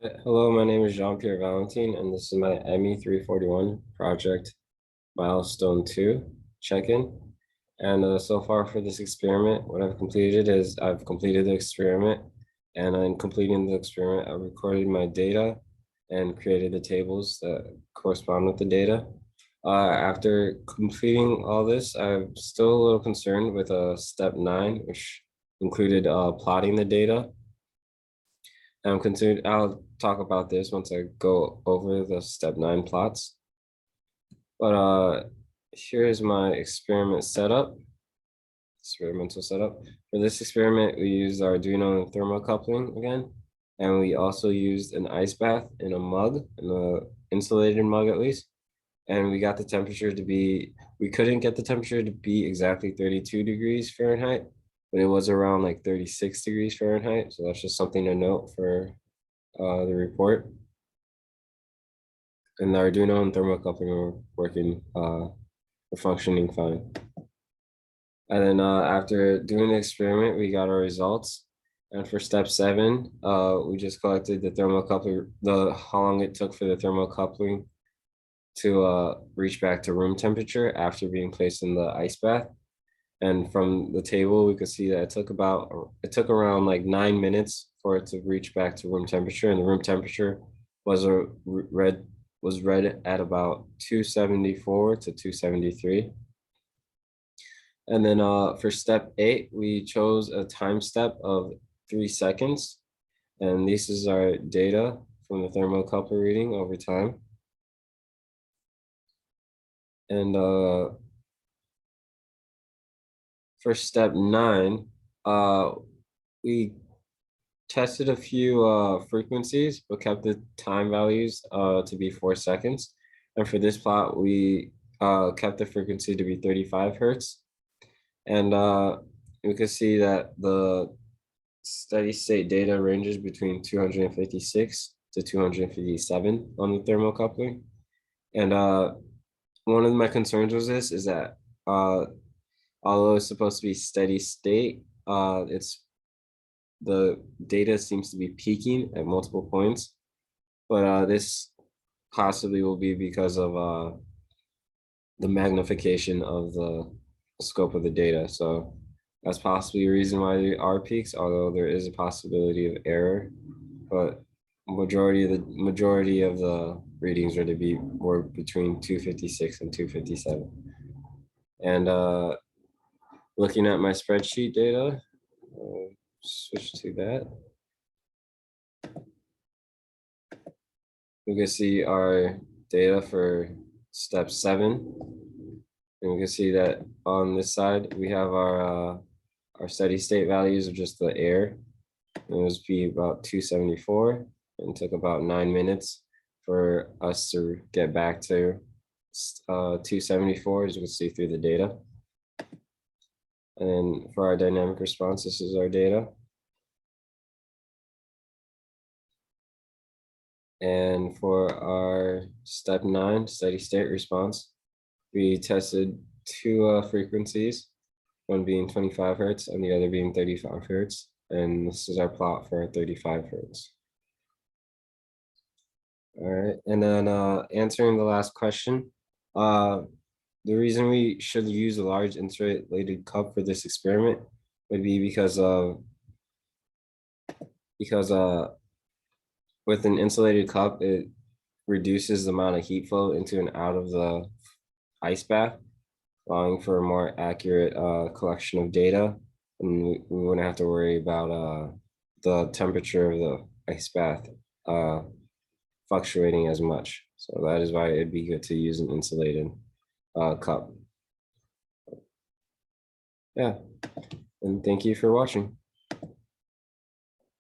Hello, my name is Jean-Pierre Valentin, and this is my ME341 project milestone 2 check-in. And so far for this experiment, what I've completed is I've completed the experiment, and in completing the experiment, I recorded my data and created the tables that correspond with the data. After completing all this, I'm still a little concerned with step 9, which included plotting the data. I'll talk about this once I go over the step 9 plots. But here's my experiment setup, experimental setup. For this experiment, we used Arduino and thermocoupling again, and we also used an ice bath in a mug, in an insulated mug at least. And we got the temperature to be, we couldn't get the temperature to be exactly 32 degrees Fahrenheit, but it was around like 36 degrees Fahrenheit. So that's just something to note for the report. And the Arduino and thermocoupling were working, were functioning fine. And then after doing the experiment, we got our results. And for step 7, we just collected the thermocoupler, how long it took for the thermocoupling to reach back to room temperature after being placed in the ice bath. And from the table, we could see that it took around like 9 minutes for it to reach back to room temperature, and the room temperature was read at about 274 to 273. And then for step 8, we chose a time step of 3 seconds. And this is our data from the thermocoupler reading over time. And for step 9, we tested a few frequencies, but kept the time values to be 4 seconds. And for this plot, we kept the frequency to be 35 hertz. And we can see that the steady state data ranges between 256 to 257 on the thermocoupling. And one of my concerns was this is that although it's supposed to be steady state, the data seems to be peaking at multiple points, but this possibly will be because of the magnification of the scope of the data. So that's possibly a reason why there are peaks, although there is a possibility of error. But majority of the readings are to be more between 256 and 257. And looking at my spreadsheet data, switch to that. We can see our data for step 7. And we can see that on this side, we have our steady state values of just the air. And it was be about 274, and took about 9 minutes for us to get back to 274, as you can see through the data. And then for our dynamic response, this is our data. And for our step 9 steady state response, we tested 2 frequencies, one being 25 hertz and the other being 35 hertz. And this is our plot for 35 hertz. All right, and then answering the last question, the reason we should use a large insulated cup for this experiment would be because with an insulated cup, it reduces the amount of heat flow into and out of the ice bath, allowing for a more accurate collection of data. And we wouldn't have to worry about the temperature of the ice bath fluctuating as much. So that is why it'd be good to use an insulated cup. Yeah, and thank you for watching.